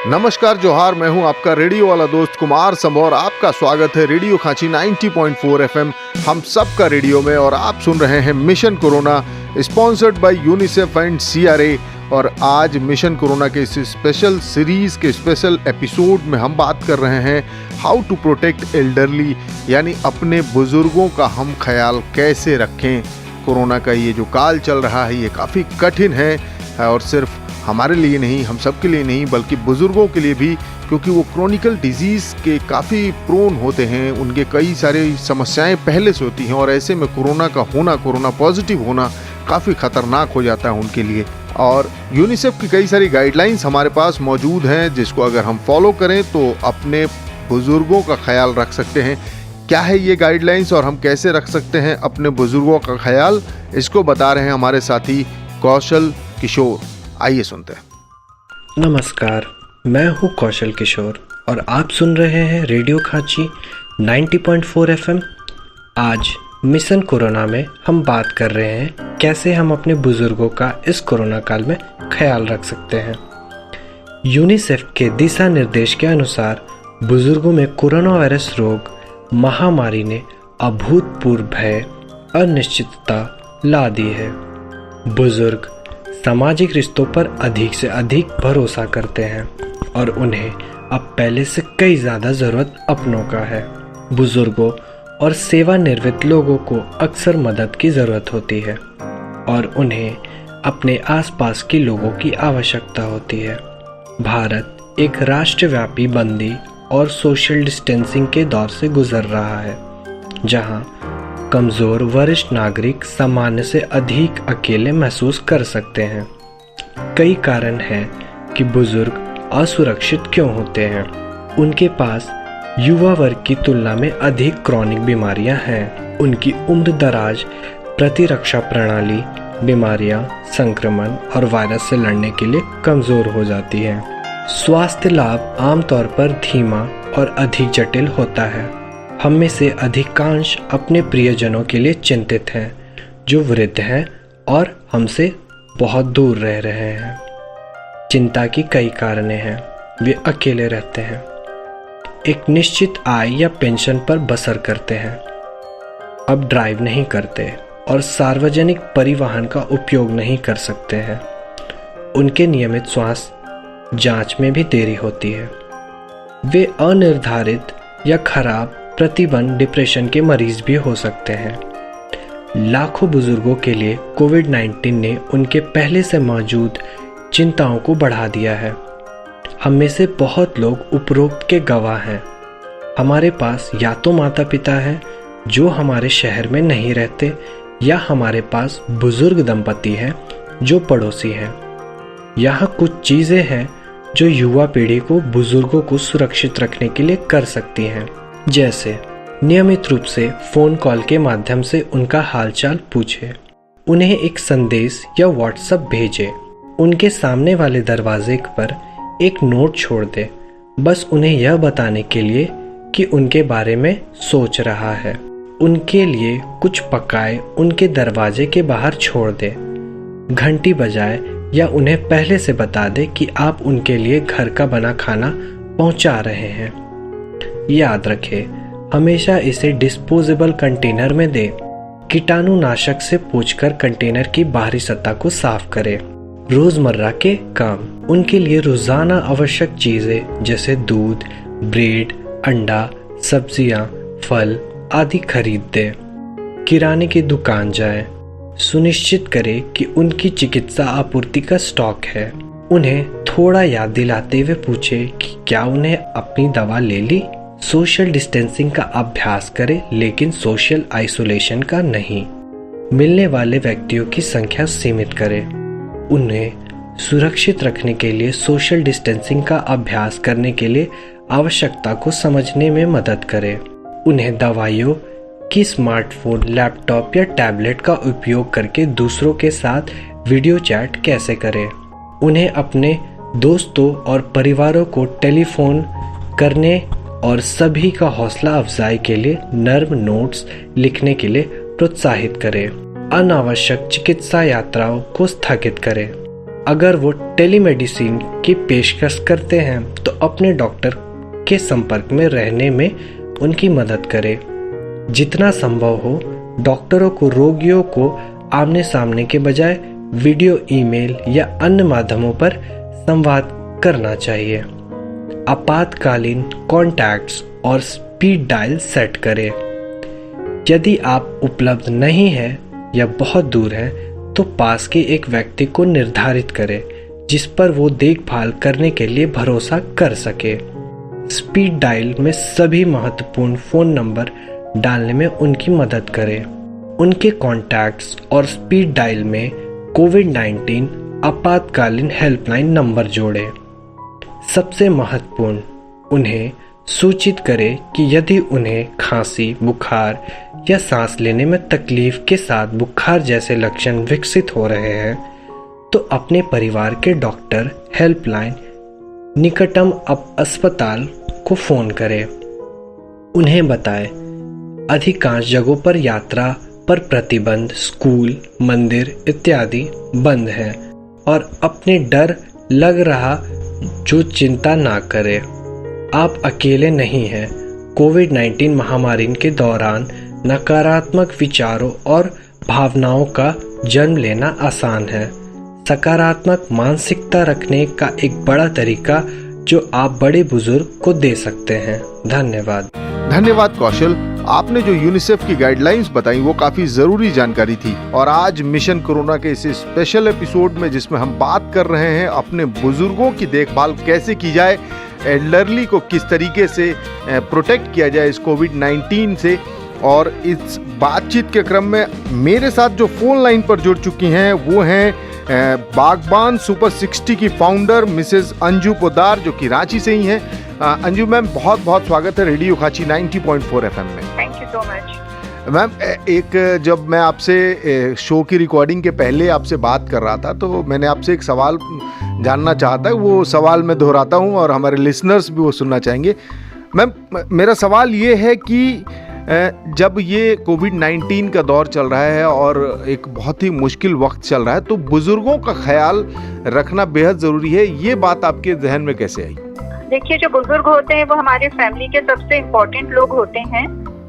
नमस्कार जोहार, मैं हूं आपका रेडियो वाला दोस्त कुमार संभौर। आपका स्वागत है रेडियो खांची 90.4 FM हम सब का रेडियो में। और आप सुन रहे हैं mission corona, sponsored by UNICEF and CRA। और आज मिशन कोरोना के इस स्पेशल सीरीज के स्पेशल एपिसोड में हम बात कर रहे हैं हाउ टू प्रोटेक्ट एल्डरली, यानी अपने बुजुर्गों का हम ख्याल कैसे रखें। कोरोना का ये जो काल चल रहा है ये काफ़ी कठिन है, और सिर्फ हमारे लिए नहीं, हम सब के लिए नहीं, बल्कि बुजुर्गों के लिए भी, क्योंकि वो क्रोनिकल डिजीज़ के काफ़ी प्रोन होते हैं। उनके कई सारी समस्याएं पहले से होती हैं, और ऐसे में कोरोना का होना, कोरोना पॉजिटिव होना काफ़ी ख़तरनाक हो जाता है उनके लिए। और यूनिसेफ की कई सारी गाइडलाइंस हमारे पास मौजूद हैं, जिसको अगर हम फॉलो करें तो अपने बुजुर्गों का ख्याल रख सकते हैं। क्या है ये गाइडलाइंस और हम कैसे रख सकते हैं अपने बुजुर्गों का ख्याल, इसको बता रहे हैं हमारे साथी कौशल किशोर। आइए सुनते हैं। नमस्कार, मैं हूं कौशल किशोर और आप सुन रहे हैं रेडियो खांची 90.4 FM। आज मिशन कोरोना में हम बात कर रहे हैं कैसे हम अपने बुजुर्गों का इस कोरोना काल में ख्याल रख सकते हैं। यूनिसेफ के दिशा निर्देश के अनुसार बुजुर्गों में कोरोना वायरस रोग महामारी ने अभूतपूर्व भय, अनिश्चितता ला दी है। बुजुर्ग सामाजिक रिश्तों पर अधिक से अधिक भरोसा करते हैं और उन्हें अब पहले से कई ज़्यादा ज़रूरत अपनों का है। बुजुर्गों और सेवानिवृत्त लोगों को अक्सर मदद की ज़रूरत होती है और उन्हें अपने आसपास के लोगों की आवश्यकता होती है। भारत एक राष्ट्रव्यापी बंदी और सोशल डिस्टेंसिंग के दौर से गुजर रहा है, जहां कमज़ोर वरिष्ठ नागरिक सामान्य से अधिक अकेले महसूस कर सकते हैं। कई कारण हैं कि बुजुर्ग असुरक्षित क्यों होते हैं। उनके पास युवा वर्ग की तुलना में अधिक क्रॉनिक बीमारियां हैं। उनकी उम्र दराज प्रतिरक्षा प्रणाली बीमारियां, संक्रमण और वायरस से लड़ने के लिए कमज़ोर हो जाती है। स्वास्थ्य लाभ आमतौर पर धीमा और अधिक जटिल होता है। हम में से अधिकांश अपने प्रियजनों के लिए चिंतित हैं, जो वृद्ध हैं और हमसे बहुत दूर रह रहे हैं। चिंता की कई कारण हैं। वे अकेले रहते हैं, एक निश्चित आय या पेंशन पर बसर करते हैं, अब ड्राइव नहीं करते और सार्वजनिक परिवहन का उपयोग नहीं कर सकते हैं। उनके नियमित स्वास्थ्य जांच में भी देरी होती है। वे अनिर्धारित या खराब प्रतिबंध डिप्रेशन के मरीज भी हो सकते हैं। लाखों बुजुर्गों के लिए कोविड-19 ने उनके पहले से मौजूद चिंताओं को बढ़ा दिया है। हम में से बहुत लोग उपरोक्त के गवाह हैं। हमारे पास या तो माता पिता हैं जो हमारे शहर में नहीं रहते, या हमारे पास बुजुर्ग दंपति हैं जो पड़ोसी हैं। यहाँ कुछ चीज़ें हैं जो युवा पीढ़ी को बुजुर्गों को सुरक्षित रखने के लिए कर सकती हैं, जैसे नियमित रूप से फ़ोन कॉल के माध्यम से उनका हालचाल पूछें, उन्हें एक संदेश या व्हाट्सएप भेजें, उनके सामने वाले दरवाजे पर एक नोट छोड़ दें, बस उन्हें यह बताने के लिए कि उनके बारे में सोच रहा है। उनके लिए कुछ पकाए उनके दरवाजे के बाहर छोड़ दें, घंटी बजाए या उन्हें पहले से बता दें कि आप उनके लिए घर का बना खाना पहुंचा रहे हैं। याद रखें, हमेशा इसे डिस्पोजेबल कंटेनर में दें। कीटाणुनाशक से पोंछकर कंटेनर की बाहरी सतह को साफ करें। रोजमर्रा के काम, उनके लिए रोजाना आवश्यक चीजें जैसे दूध, ब्रेड, अंडा, सब्जियां, फल आदि खरीद दें। किराने की दुकान जाएं। सुनिश्चित करें कि उनकी चिकित्सा आपूर्ति का स्टॉक है। उन्हें थोड़ा याद दिलाते हुए पूछें कि क्या उन्हें अपनी दवा ले ली। सोशल डिस्टेंसिंग का अभ्यास करें, लेकिन सोशल आइसोलेशन का नहीं। मिलने वाले व्यक्तियों की संख्या सीमित करें। उन्हें सुरक्षित रखने के लिए सोशल डिस्टेंसिंग का अभ्यास करने के लिए आवश्यकता को समझने में मदद करें। उन्हें दवाइयों की स्मार्टफोन, लैपटॉप या टैबलेट का उपयोग करके दूसरों के साथ वीडियो चैट कैसे करें। उन्हें अपने दोस्तों और परिवारों को टेलीफोन करने और सभी का हौसला अफजाई के लिए नर्म नोट्स लिखने के लिए प्रोत्साहित करें। अनावश्यक चिकित्सा यात्राओं को स्थगित करें। अगर वो टेलीमेडिसिन की पेशकश करते हैं तो अपने डॉक्टर के संपर्क में रहने में उनकी मदद करें। जितना संभव हो डॉक्टरों को रोगियों को आमने सामने के बजाय वीडियो, ईमेल या अन्य माध्यमों पर संवाद करना चाहिए। आपातकालीन कॉन्टैक्ट्स और स्पीड डायल सेट करें। यदि आप उपलब्ध नहीं हैं या बहुत दूर हैं तो पास के एक व्यक्ति को निर्धारित करें जिस पर वो देखभाल करने के लिए भरोसा कर सके। स्पीड डायल में सभी महत्वपूर्ण फ़ोन नंबर डालने में उनकी मदद करें। उनके कॉन्टैक्ट्स और स्पीड डायल में कोविड-19 आपातकालीन हेल्पलाइन नंबर जोड़ें। सबसे महत्वपूर्ण, उन्हें सूचित करें कि यदि उन्हें खांसी, बुखार या सांस लेने में तकलीफ के साथ बुखार जैसे लक्षण विकसित हो रहे हैं तो अपने परिवार के डॉक्टर हेल्पलाइन निकटतम अस्पताल को फ़ोन करें। उन्हें बताएं अधिकांश जगहों पर यात्रा पर प्रतिबंध, स्कूल, मंदिर इत्यादि बंद हैं और अपने डर लग रहा जो चिंता ना करें। आप अकेले नहीं हैं। कोविड-19 महामारी के दौरान नकारात्मक विचारों और भावनाओं का जन्म लेना आसान है। सकारात्मक मानसिकता रखने का एक बड़ा तरीका जो आप बड़े बुजुर्ग को दे सकते हैं। धन्यवाद। धन्यवाद कौशल, आपने जो यूनिसेफ की गाइडलाइंस बताई वो काफी जरूरी जानकारी थी। और आज मिशन कोरोना के इस स्पेशल एपिसोड में जिसमें हम बात कर रहे हैं अपने बुजुर्गों की देखभाल कैसे की जाए, एल्डरली को किस तरीके से प्रोटेक्ट किया जाए इस कोविड-19 से, और इस बातचीत के क्रम में मेरे साथ जो फोन लाइन पर जुड़ चुकी हैं वो हैं बागबान सुपर 60 की फाउंडर मिसेस अंजू पोद्दार जो कि रांची से ही हैं। अंजू मैम, बहुत बहुत स्वागत है रेडियो खांची 90.4 FM में। Thank you so much. Ma'am, जब मैं आपसे शो की रिकॉर्डिंग के पहले आपसे बात कर रहा था तो मैंने आपसे एक सवाल जानना चाहता है, वो सवाल मैं दोहराता हूँ और हमारे लिसनर्स भी वो सुनना चाहेंगे। मैम, मेरा सवाल ये है कि जब ये कोविड-19 का दौर चल रहा है और एक बहुत ही मुश्किल वक्त चल रहा है तो बुजुर्गों का ख्याल रखना बेहद ज़रूरी है, ये बात आपके जहन में कैसे आई? देखिए, जो बुजुर्ग होते हैं वो हमारे फैमिली के सबसे इम्पोर्टेंट लोग होते हैं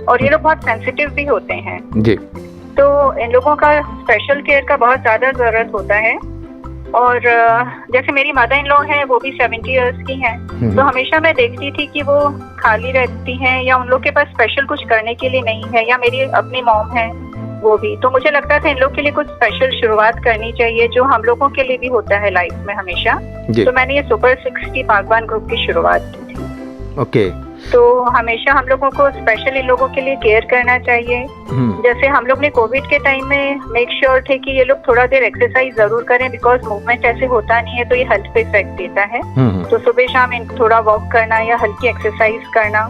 और ये लोग बहुत सेंसिटिव भी होते हैं जी। तो इन लोगों का स्पेशल केयर का बहुत ज़्यादा ज़रूरत होता है। और जैसे मेरी मदर इन लॉ हैं, वो भी 70 इयर्स की हैं, तो हमेशा मैं देखती थी कि वो खाली रहती हैं या उन लोग के पास स्पेशल कुछ करने के लिए नहीं है, या मेरी अपनी मॉम है वो भी। तो मुझे लगता था इन लोग के लिए कुछ स्पेशल शुरुआत करनी चाहिए जो हम लोगों के लिए भी होता है लाइफ में हमेशा। तो मैंने ये सुपर 60 बागबान ग्रुप की शुरुआत की थी। ओके। तो हमेशा हम लोगों को स्पेशल इन लोगों के लिए केयर करना चाहिए। जैसे हम लोग ने कोविड के टाइम में मेक श्योर थे कि ये लोग थोड़ा देर एक्सरसाइज जरूर करें, बिकॉज मूवमेंट ऐसे होता नहीं है तो ये हेल्थ पे इफेक्ट देता है। तो सुबह शाम थोड़ा वॉक करना या हल्की एक्सरसाइज करना,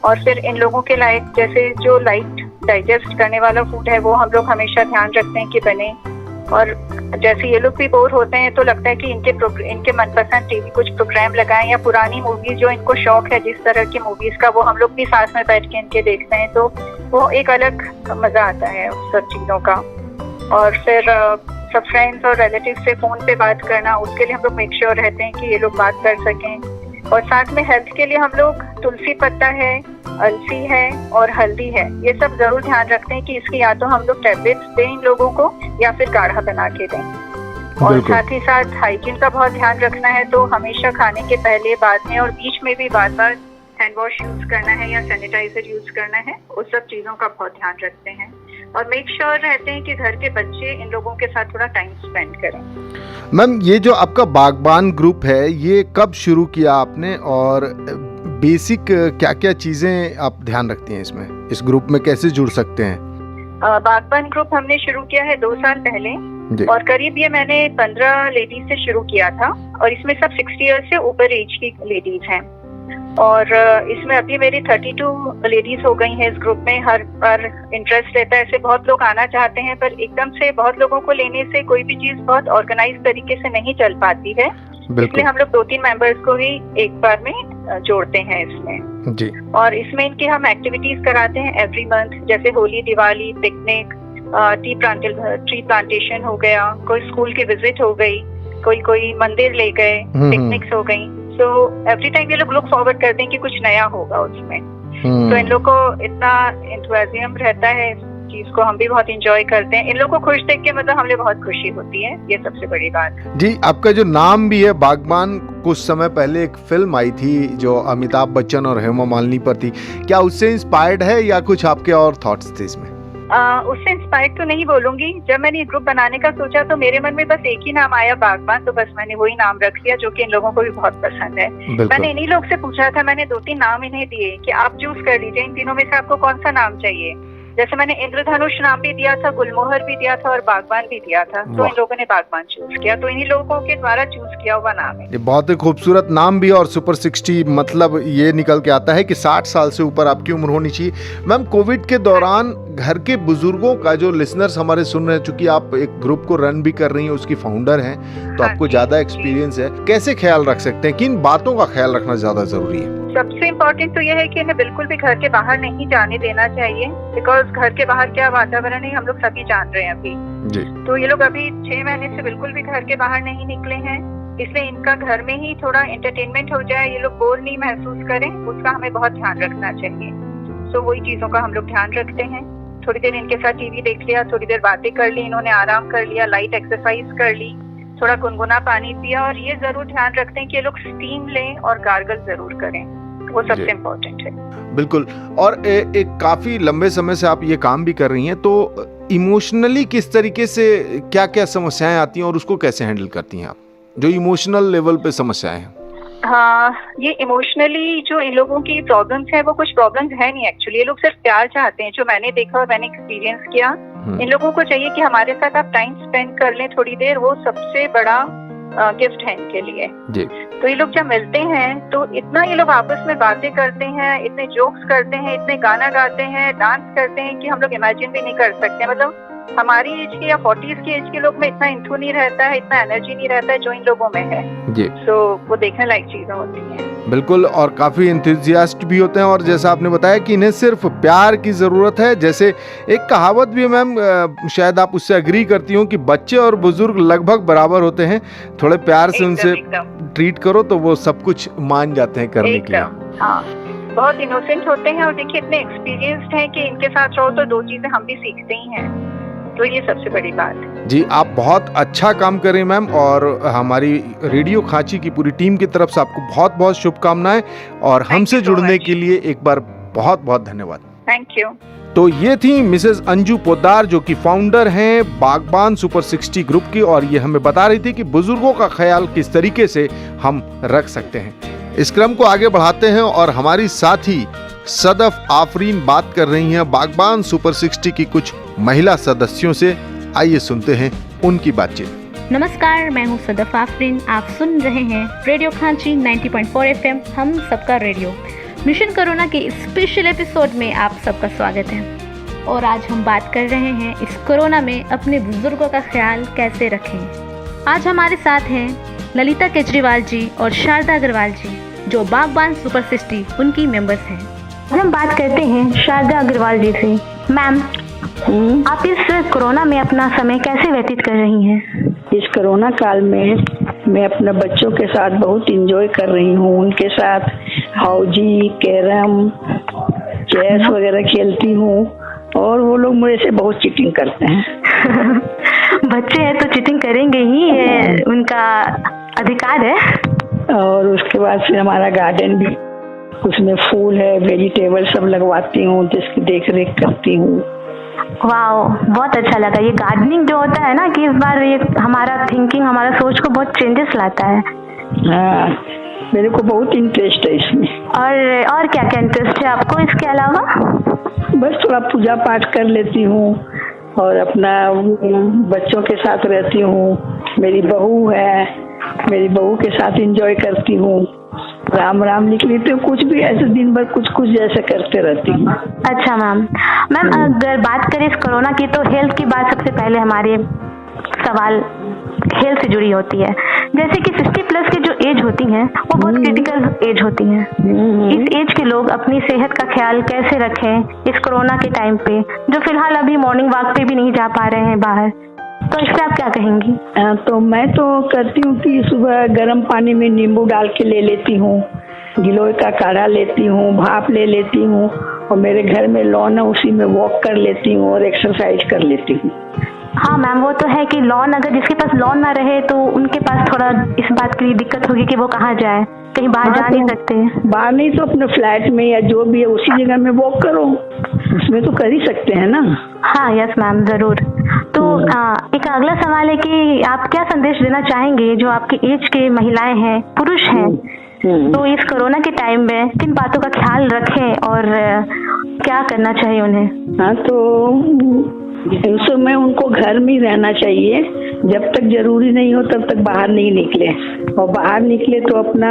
और फिर इन लोगों के लाइक जैसे जो लाइट डाइजेस्ट करने वाला फूड है वो हम लोग हमेशा ध्यान रखते हैं कि बने। और जैसे ये लोग भी बोर होते हैं तो लगता है कि इनके मनपसंद टीवी कुछ प्रोग्राम लगाएं, या पुरानी मूवीज जो इनको शौक है जिस तरह की मूवीज का वो हम लोग भी साथ में बैठ के इनके देखते हैं, तो वो एक अलग मजा आता है उस सब चीजों का। और फिर सब फ्रेंड्स और रिलेटिव से फोन पे बात करना, उसके लिए हम लोग मेक श्योर रहते हैं कि ये लोग बात कर सकें। और साथ में हेल्थ के लिए हम लोग तुलसी पत्ता है, अलसी है और हल्दी है, ये सब जरूर ध्यान रखते हैं कि इसकी या तो हम लोग टैबलेट्स दें इन लोगों को या फिर काढ़ा बना के दें। और साथ ही साथ हाइजीन का बहुत ध्यान रखना है, तो हमेशा खाने के पहले, बाद में और बीच में भी बार बार हैंड वॉश यूज करना है या सैनिटाइजर यूज करना है, उस सब चीजों का बहुत ध्यान रखते हैं। और मेक श्योर रहते हैं कि घर के बच्चे इन लोगों के साथ थोड़ा टाइम स्पेंड करें। मैम, ये जो आपका बागबान ग्रुप है ये कब शुरू किया आपने, और बेसिक क्या क्या चीजें आप ध्यान रखती हैं इसमें, इस ग्रुप में कैसे जुड़ सकते हैं? बागबान ग्रुप हमने शुरू किया है 2 साल पहले, और करीब ये मैंने 15 लेडीज से शुरू किया था, और इसमें सब 60 ईयर्स से ऊपर एज की लेडीज हैं। और इसमें अभी मेरी 32 लेडीज हो गई हैं इस ग्रुप में। हर बार इंटरेस्ट रहता है, ऐसे बहुत लोग आना चाहते हैं पर एकदम से बहुत लोगों को लेने से कोई भी चीज बहुत ऑर्गेनाइज तरीके से नहीं चल पाती है, इसलिए हम लोग 2-3 मेंबर्स को ही एक बार में जोड़ते हैं इसमें जी। और इसमें इनकी हम एक्टिविटीज कराते हैं एवरी मंथ, जैसे Holi, Diwali, picnic, tree plantation हो गया, कोई स्कूल की विजिट हो गई, कोई मंदिर ले गए, पिकनिक्स हो गई। सो एवरी टाइम ये लोग लुक फॉरवर्ड करते हैं कि कुछ नया होगा उसमें। तो इन लोग को इतना एंथुसियाज्म रहता है इस चीज को, हम भी बहुत इंजॉय करते हैं। इन लोग को खुश देख के मतलब हमें बहुत खुशी होती है, ये सबसे बड़ी बात। जी, आपका जो नाम भी है बागबान, कुछ समय पहले एक फिल्म आई थी जो अमिताभ बच्चन और हेमा मालिनी पर थी, क्या उससे इंस्पायर्ड है या कुछ आपके और थॉट्स थे इसमें? उससे इंस्पायर्ड तो नहीं बोलूंगी। जब मैंने ग्रुप बनाने का सोचा तो मेरे मन में बस एक ही नाम आया, बागबान, तो बस मैंने वही नाम रख दिया, जो कि इन लोगों को भी बहुत पसंद है। मैंने इन्हीं लोग से पूछा था, मैंने 2-3 नाम इन्हें दिए कि आप चूज कर लीजिए, इन तीनों में से आपको कौन सा नाम चाहिए। जैसे मैंने इंद्रधनुष नाम भी दिया था, गुलमोहर भी दिया था और बागबान भी दिया था, तो इन लोगों ने बागबान चूज किया। तो इन्हीं लोगों के द्वारा चूज किया हुआ नाम है। ये बहुत ही खूबसूरत नाम भी, और सुपर 60 मतलब ये निकल के आता है कि 60 साल से ऊपर आपकी उम्र होनी चाहिए। मैम, कोविड के दौरान घर के बुजुर्गों का, जो लिसनर्स हमारे सुन रहे हैं, चूंकि आप एक ग्रुप को रन भी कर रही हैं, उसकी फाउंडर हैं, तो आपको ज्यादा एक्सपीरियंस है, कैसे ख्याल रख सकते हैं, किन बातों का ख्याल रखना ज्यादा जरूरी है? सबसे इम्पोर्टेंट तो यह है कि इन्हें बिल्कुल भी घर के बाहर नहीं जाने देना चाहिए, बिकॉज घर के बाहर क्या वातावरण है हम लोग सभी जान रहे हैं अभी जी। तो ये लोग अभी 6 महीने से बिल्कुल भी घर के बाहर नहीं निकले हैं, इसलिए इनका घर में ही थोड़ा एंटरटेनमेंट हो जाए, ये लोग बोर नहीं महसूस करें, उसका हमें बहुत ध्यान रखना चाहिए। सो वही चीजों का हम लोग ध्यान रखते हैं। थोड़ी देर इनके साथ टीवी देख लिया, थोड़ी देर बातें कर ली, इन्होंने आराम कर लिया, लाइट एक्सरसाइज कर ली, थोड़ा गुनगुना पानी पिया, और ये जरूर ध्यान रखते हैं कि ये लोग स्टीम लें और गार्गल जरूर करें, वो सबसे इम्पोर्टेंट है। बिल्कुल। और एक काफी लंबे समय से आप ये काम भी कर रही हैं, तो इमोशनली किस तरीके से क्या क्या समस्याएं आती हैं और उसको कैसे हैंडल करती हैं आप, जो इमोशनल लेवल पे समस्याएं हैं? हाँ, ये इमोशनली जो इन लोगों की प्रॉब्लम्स है, वो कुछ प्रॉब्लम्स है नहीं एक्चुअली। ये लोग सिर्फ प्यार चाहते हैं, जो मैंने देखा और मैंने एक्सपीरियंस किया। इन लोगों को चाहिए कि हमारे साथ आप टाइम स्पेंड कर लें थोड़ी देर, वो सबसे बड़ा गिफ्ट है इनके लिए जी। तो ये लोग जब मिलते हैं तो इतना ये लोग आपस में बातें करते हैं, इतने जोक्स करते हैं, इतने गाना गाते हैं, डांस करते हैं कि हम लोग इमेजिन भी नहीं कर सकते। मतलब हमारी एज के या 40s की एज के लोग में इतना इंथू नहीं रहता है, इतना एनर्जी नहीं रहता है जो इन लोगों में है जी। सो वो देखने लायक चीजें होती हैं। बिल्कुल, और काफी एंथुसियास्ट भी होते हैं, और जैसा आपने बताया कि इन्हें सिर्फ प्यार की जरूरत है। जैसे एक कहावत भी है मैम, शायद आप उससे एग्री करती हो, कि बच्चे और बुजुर्ग लगभग बराबर होते हैं, थोड़े प्यार से उनसे ट्रीट करो तो वो सब कुछ मान जाते हैं करने के लिए। हाँ, बहुत इनोसेंट होते हैं, और देखिए इतने एक्सपीरियंस्ड हैं कि इनके साथ रहो तो 2 चीजें हम भी सीखते ही हैं, तो ये सबसे बड़ी बात है जी। आप बहुत अच्छा काम कर रही हैं मैम, और हमारी रेडियो खांची की पूरी टीम की तरफ से आपको बहुत बहुत शुभकामनाएं, और हमसे जुड़ने के लिए एक बार बहुत बहुत धन्यवाद। Thank you. तो ये थी मिसेस अंजू पोद्दार, जो कि फाउंडर हैं बागबान सुपर 60 ग्रुप की, और ये हमें बता रही थी कि बुजुर्गों का ख्याल किस तरीके से हम रख सकते हैं। इस क्रम को आगे बढ़ाते हैं, और हमारी साथी सदफ आफरीन बात कर रही हैं बागबान सुपर 60 की कुछ महिला सदस्यों से। आइए सुनते हैं उनकी बातचीत। नमस्कार, मैं हूँ सदफ आफरीन। आप सुन रहे हैं रेडियो खांची 90.4 FM, हम सबका रेडियो। मिशन कोरोना के स्पेशल एपिसोड में आप सबका स्वागत है। और आज हम बात कर रहे हैं इस कोरोना में अपने बुजुर्गों का ख्याल कैसे रखें। आज हमारे साथ हैं ललिता केजरीवाल जी और शारदा अग्रवाल जी, जो बागबान सुपर 60 उनकी मेंबर्स हैं। हम बात करते हैं शारदा अग्रवाल जी से। मैम, आप इस कोरोना में अपना समय कैसे व्यतीत कर रही हैं? इस कोरोना काल में मैं अपने बच्चों के साथ बहुत एंजॉय कर रही हूँ। उनके साथ हाउजी, कैरम, चेस वगैरह खेलती हूँ, और वो लोग मेरे से बहुत चीटिंग करते हैं। बच्चे हैं तो चीटिंग करेंगे ही, ये उनका अधिकार है। और उसके बाद फिर हमारा गार्डन भी, उसमें फूल है, वेजिटेबल सब लगवाती हूँ, जिसकी देख रेख करती हूँ। वाओ, बहुत अच्छा लगा। ये गार्डनिंग जो होता है ना, कि इस बार ये हमारा थिंकिंग, हमारा सोच को बहुत चेंजेस लाता है। हाँ, मेरे को बहुत इंटरेस्ट है इसमें। और क्या क्या इंटरेस्ट है आपको इसके अलावा? बस थोड़ा पूजा पाठ कर लेती हूँ, और अपना बच्चों के साथ रहती हूँ। मेरी बहू है, मेरी बहू के साथ एंजॉय करती हूँ। राम राम लिख लेती हूँ, कुछ भी ऐसे दिन भर कुछ कुछ जैसे करते रहती हूँ। अच्छा मैम, अगर बात करें इस कोरोना की, तो हेल्थ की बात सबसे पहले हमारे सवाल हेल्थ से जुड़ी होती है। जैसे कि 60+ की जो एज होती हैं, वो बहुत क्रिटिकल एज होती हैं। इस एज के लोग अपनी सेहत का ख्याल कैसे रखें इस कोरोना के टाइम पे, जो फिलहाल अभी मॉर्निंग वॉक पे भी नहीं जा पा रहे हैं बाहर? तो इस पे आप क्या कहेंगी? तो मैं तो करती हूँ कि सुबह गर्म पानी में नींबू डाल के ले लेती हूँ, गिलोय का काढ़ा लेती हूँ, भाप ले लेती हूँ, और मेरे घर में लॉन है उसी में वॉक कर लेती हूँ और एक्सरसाइज कर लेती हूँ। हाँ मैम, वो तो है कि लॉन, अगर जिसके पास लॉन ना रहे तो उनके पास थोड़ा इस बात के लिए दिक्कत होगी कि वो कहाँ जाए, कहीं बाहर जा नहीं सकते। बाहर नहीं तो अपने फ्लैट में या जो भी है उसी जगह में वॉक करो, उसमें तो कर ही सकते हैं ना। हाँ यस मैम, जरूर। तो एक अगला सवाल है कि आप क्या संदेश देना चाहेंगे जो आपके एज के महिलाएं हैं, पुरुष हैं, तो इस कोरोना के टाइम में किन बातों का ख्याल रखें और क्या करना चाहिए उन्हें? हाँ, तो इस समय उनको घर में ही रहना चाहिए, जब तक जरूरी नहीं हो तब तक बाहर नहीं निकले, और बाहर निकले तो अपना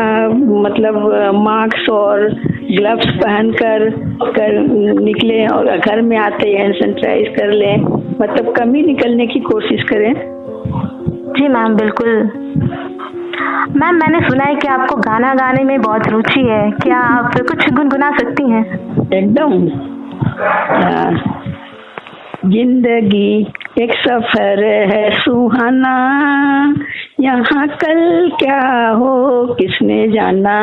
मतलब मास्क और ग्लव्स पहन कर निकले, और घर में आते ही हैंड सैनिटाइज कर लें, मतलब कम ही निकलने की कोशिश करें। जी मैम, बिल्कुल। मैम, मैंने सुना है कि आपको गाना गाने में बहुत रुचि है, क्या आप कुछ गुनगुना सकती हैं? एकदम। जिंदगी एक सफर है सुहाना, यहाँ कल क्या हो किसने जाना,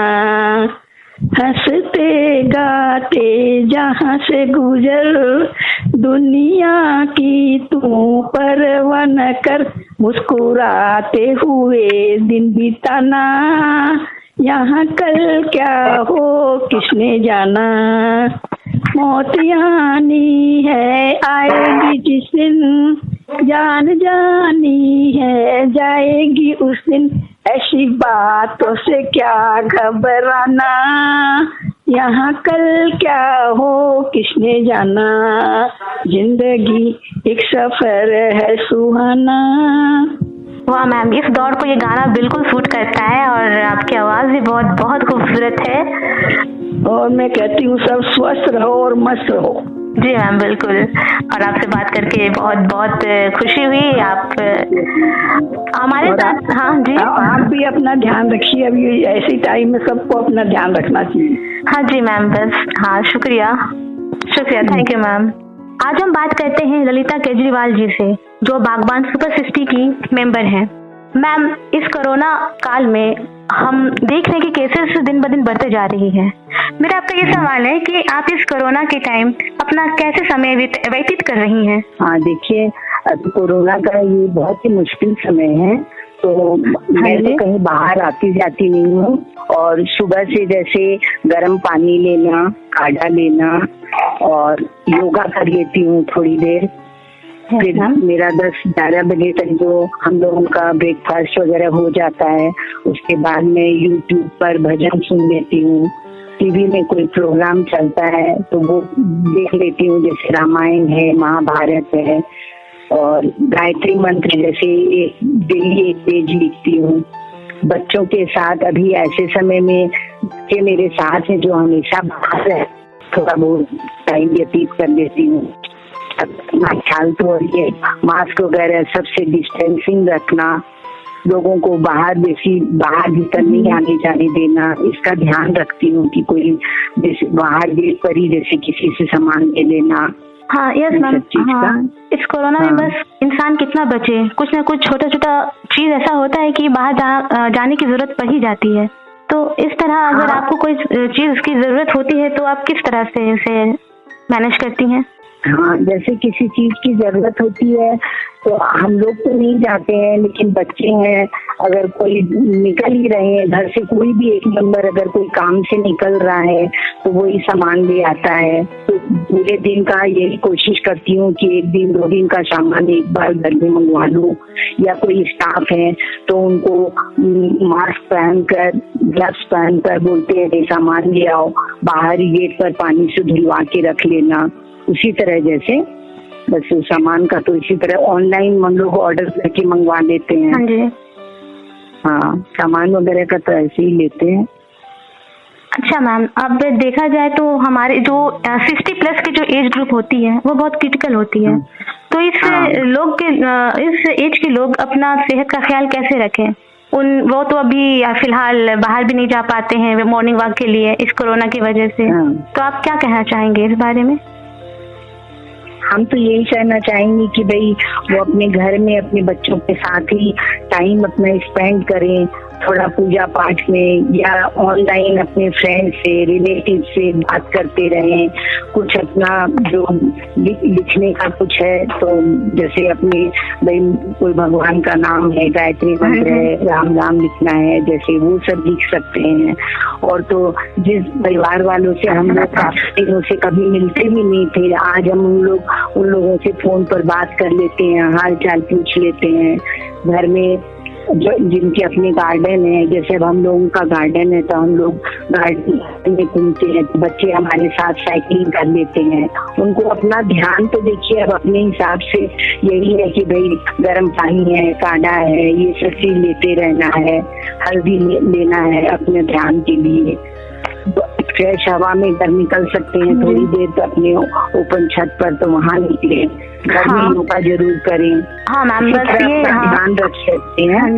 हंसते गाते जहाँ से गुजर, दुनिया की तू परवाह न कर, मुस्कुराते हुए दिन बिताना, यहाँ कल क्या हो किसने जाना, मौत आनी है आएगी जिस दिन, जान जानी है जाएगी उस दिन, ऐसी बातों से क्या घबराना, यहाँ कल क्या हो किसने जाना, जिंदगी एक सफर है सुहाना। वाह मैम, इस दौर को ये गाना बिल्कुल सूट करता है और आपकी आवाज भी बहुत बहुत खूबसूरत है। और मैं कहती हूँ सब स्वस्थ रहो और मस्त रहो। जी मैम, बिल्कुल। और आपसे बात करके बहुत बहुत खुशी हुई। आप हमारे साथ। हाँ जी, आप भी अपना ध्यान रखिए, अभी ऐसे टाइम में सबको अपना ध्यान रखना चाहिए। हाँ जी मैम, बस। हाँ, शुक्रिया, थैंक यू मैम। आज हम बात करते हैं ललिता केजरीवाल जी से, जो बागबान सुपर 60 की मेंबर हैं। मैम, इस कोरोना काल में हम देख रहे हैं कि केसेस दिन ब दिन बढ़ते जा रही है। मेरा आपका ये सवाल है कि आप इस कोरोना के टाइम अपना कैसे समय व्यतीत कर रही हैं? हाँ, देखिए, कोरोना का ये बहुत ही मुश्किल समय है, तो मैं तो कहीं बाहर आती जाती नहीं हूँ, और सुबह से जैसे गर्म पानी लेना, काढ़ा लेना, और योगा कर लेती हूँ थोड़ी देर। फिर मेरा 10-11 बजे तक जो हम लोगों का ब्रेकफास्ट वगैरह हो जाता है, उसके बाद मैं यूट्यूब पर भजन सुन लेती हूँ, टीवी में कोई प्रोग्राम चलता है तो वो देख लेती हूँ, जैसे रामायण है, महाभारत है, और गायत्री मंत्र जैसे डेली 1 पेज लिखती हूँ। बच्चों के साथ अभी ऐसे समय में बच्चे मेरे साथ हैं जो हमेशा बाहर है, थोड़ा बहुत टाइम व्यतीत कर लेती हूँ। ख्याल तो ये मास्क वगैरह सबसे डिस्टेंसिंग रखना, लोगों को बाहर भीतर नहीं आने जाने देना, इसका ध्यान रखती हूँ कि कोई जैसे बाहर गेट पर ही जैसे किसी से सामान ले लेना। हाँ यस मैम। हाँ, इस कोरोना में बस इंसान कितना बचे, कुछ ना कुछ छोटा छोटा चीज ऐसा होता है कि बाहर जाने की जरूरत पड़ ही जाती है। तो इस तरह अगर आपको कोई चीज की जरूरत होती है तो आप किस तरह से इसे मैनेज करती हैं? हाँ, जैसे किसी चीज की जरूरत होती है तो हम लोग तो नहीं जाते हैं, लेकिन बच्चे हैं, अगर कोई निकल ही रहे हैं घर से, कोई भी एक मेंबर अगर कोई काम से निकल रहा है तो वही सामान ले आता है। तो पूरे दिन का यही कोशिश करती हूँ कि 1 दिन 2 दिन का सामान एक बार घर में मंगवा लूँ, या कोई स्टाफ है तो उनको मास्क पहनकर, ग्लव्स पहनकर बोलते हैं सामान ले आओ, बाहर ही गेट पर पानी से धुलवा के रख लेना। उसी तरह जैसे बस सामान का तो इसी तरह ऑनलाइन हम लोग ऑर्डर करके मंगवा लेते हैं। हाँ जी। हाँ, सामान वगैरह का तो ऐसे ही लेते हैं। अच्छा मैम, अब देखा जाए तो हमारे जो 60+ की जो एज ग्रुप होती है वो बहुत क्रिटिकल होती है, तो इस एज के लोग अपना सेहत का ख्याल कैसे रखें? वो तो अभी फिलहाल बाहर भी नहीं जा पाते हैं मॉर्निंग वॉक के लिए इस कोरोना की वजह से। तो आप क्या कहना चाहेंगे इस बारे में? हम तो यही कहना चाहेंगे कि भाई वो अपने घर में अपने बच्चों के साथ ही टाइम अपना स्पेंड करें, थोड़ा पूजा पाठ में या ऑनलाइन अपने फ्रेंड से रिलेटिव से बात करते रहें। कुछ अपना जो लिखने का कुछ है तो जैसे अपने भाई कोई भगवान का नाम है, गायत्री मंत्र है, राम नाम लिखना है, जैसे वो सब लिख सकते हैं। और तो जिस परिवार वालों से हम लोग काफी दिनों से कभी मिलते भी नहीं थे, आज हम उन लोगों से फोन पर बात कर लेते हैं, हाल चाल पूछ लेते हैं। घर में जो जिनके अपने गार्डन है, जैसे अब हम लोगों का गार्डन है तो हम लोग गार्डन में घूमते हैं, तो बच्चे हमारे साथ साइकिलिंग कर लेते हैं। उनको अपना ध्यान तो देखिए अब अपने हिसाब से यही है कि भाई गर्म पानी है, काढ़ा है, ये सब चीज लेते रहना है, हल्दी लेना है अपने ध्यान के लिए। फ्रेश हवा में इधर निकल सकते हैं थोड़ी देर तो अपने ओपन छत पर, तो वहाँ निकले, गर्मी योगा जरूर करें। हाँ मैम, बस ये ध्यान रख सकते हैं।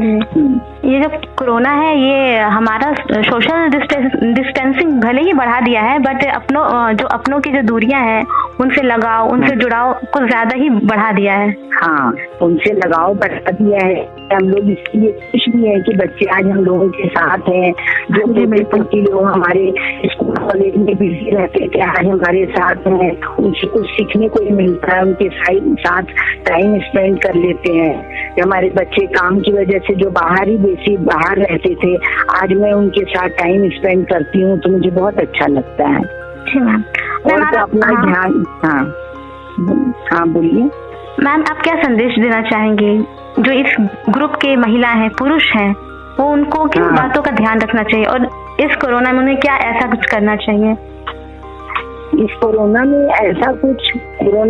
ये जो कोरोना है ये हमारा सोशल डिस्टेंसिंग भले ही बढ़ा दिया है, बट अपनों की जो दूरियां हैं उनसे लगाव, उनसे जुड़ाव कुछ ज्यादा ही बढ़ा दिया है। हाँ, उनसे लगाव बढ़ा दिया है। हम लोग इसलिए खुश भी है कि बच्चे आज हम लोगों के साथ हैं। जो बिल्कुल की लोग हमारे स्कूल कॉलेज में बिजी रहते थे, आज हमारे साथ हैं, उनसे कुछ सीखने को ही मिलता है, उनके साथ टाइम स्पेंड कर लेते हैं। हमारे बच्चे काम की वजह से जो बाहर रहते थे, आज मैं उनके साथ टाइम स्पेंड करती हूँ तो मुझे बहुत अच्छा लगता है। और तो अपना ध्यान। हाँ बोलिए मैम, आप क्या संदेश देना चाहेंगे जो इस ग्रुप के महिला हैं, पुरुष हैं, वो उनको किन बातों का ध्यान रखना चाहिए और इस कोरोना में उन्हें क्या ऐसा कुछ करना चाहिए? इस कोरोना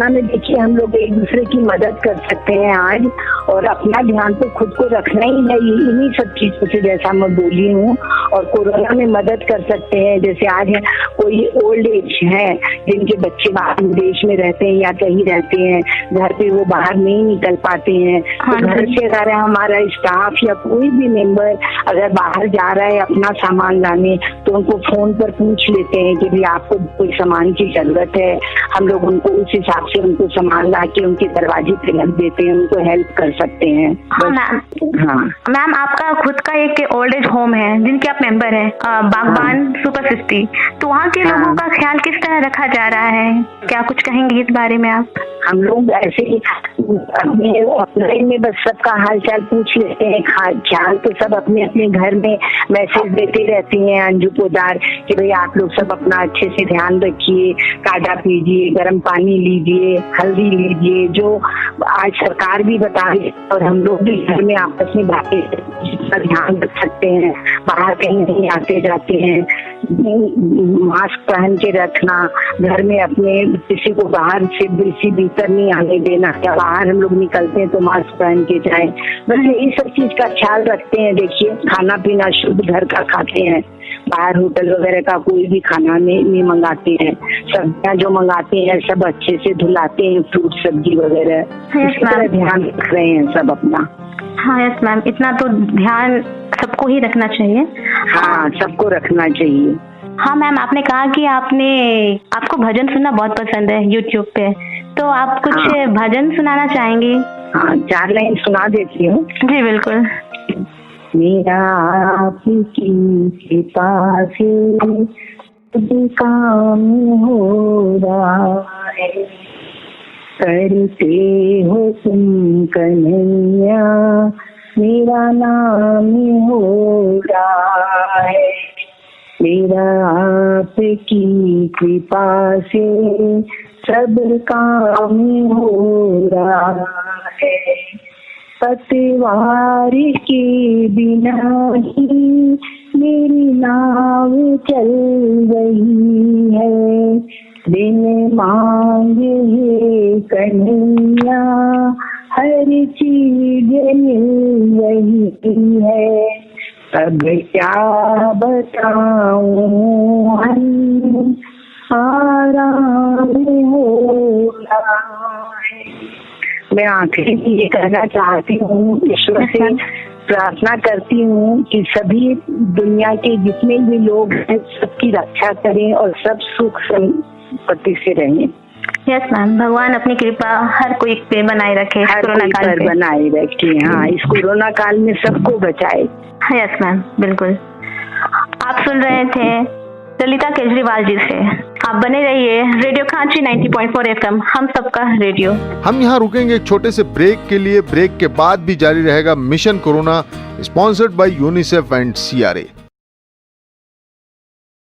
में देखिए हम लोग एक दूसरे की मदद कर सकते हैं आज, और अपना ध्यान तो खुद को रखना ही है, इन्हीं सब चीजों से जैसा मैं बोली हूँ। और कोरोना में मदद कर सकते हैं, जैसे आज कोई ओल्ड एज है जिनके बच्चे बाहर विदेश में रहते हैं या कहीं रहते हैं, घर पे वो बाहर नहीं निकल पाते हैं, तो घर से अगर हमारा स्टाफ या कोई भी मेंबर अगर बाहर जा रहा है अपना सामान लाने, तो उनको फोन पर पूछ लेते हैं कि भाई आपको कोई सामान की जरूरत है, हम लोग उनको उस हिसाब से उनको सामान ला के उनके दरवाजे पे रख देते हैं, उनको हेल्प कर सकते हैं। मैम, आपका खुद का एक ओल्ड एज होम है जिनके आप मेंबर हैं, बागबान सुपर सिटी, तो वहाँ के लोगों का ख्याल किस तरह रखा जा रहा है? क्या कुछ कहेंगे इस बारे में आप? हम लोग ऐसे ही अपने ऑनलाइन में बस सबका हाल चाल पूछ लेते हैं, ख्याल तो सब अपने अपने घर में मैसेज देते रहती हैं अंजू पोदार कि भाई आप लोग सब अपना अच्छे से ध्यान रखिए, काढ़ा पीजिए, गर्म पानी लीजिए, हल्दी लीजिए, जो आज सरकार भी बता रही है, और हम लोग भी घर में आपस में बातें जितना ध्यान रख सकते हैं, बाहर कहीं नहीं आते जाते हैं, मास्क पहन के रखना, घर में अपने किसी को बाहर से किसी भीतर नहीं आने देना, या बाहर हम लोग निकलते हैं तो मास्क पहन के जाएं, बस यही सब चीज का ख्याल रखते हैं। देखिए खाना पीना शुद्ध घर का खाते हैं, बाहर होटल वगैरह का कोई भी खाना नहीं मंगाते हैं, सब्जियां जो मंगाते हैं सब अच्छे से धुलाते हैं, फ्रूट सब्जी वगैरह, इसी तरह ध्यान रख रहे हैं सब अपना। हाँ यस मैम, इतना तो ध्यान सबको ही रखना चाहिए। हाँ, सबको रखना चाहिए। हाँ मैम, आपने कहा कि आपको भजन सुनना बहुत पसंद है यूट्यूब पे, तो आप कुछ भजन सुनाना चाहेंगे? हाँ, 4 लाइन सुना देती हूँ। जी बिल्कुल। मेरा आपकी कृपा से काम हो रहा है, करते हो तुम कन्हैया, मेरा नाम हो रहा है, मेरा आपकी कृपा से सब काम हो रहा है, पतवार के बिना ही मेरी नाव चल रही है, बिन मांगे कन्हैया हर चीज मिल रही है, अब क्या बताऊं हम आराम हो रहा है। मैं आखिरी में ये कहना चाहती हूँ, ईश्वर से प्रार्थना करती हूँ कि सभी दुनिया के जितने भी लोग हैं सबकी रक्षा करें और सब सुख संपत्ति से रहें। यस मैम, भगवान अपनी कृपा हर कोई पे बनाए रखे इस हर कोरोना कोई काल पर पे। बनाए रखे। हाँ, इस कोरोना काल में सबको बचाए। यस मैम, बिल्कुल। आप सुन रहे थे ललिता केजरीवाल जी से। आप बने रहिए रेडियो खांची 90.4 FM, हम सबका रेडियो। हम यहाँ रुकेंगे एक छोटे से ब्रेक के लिए। ब्रेक के बाद भी जारी रहेगा mission corona, sponsored by UNICEF and CRA।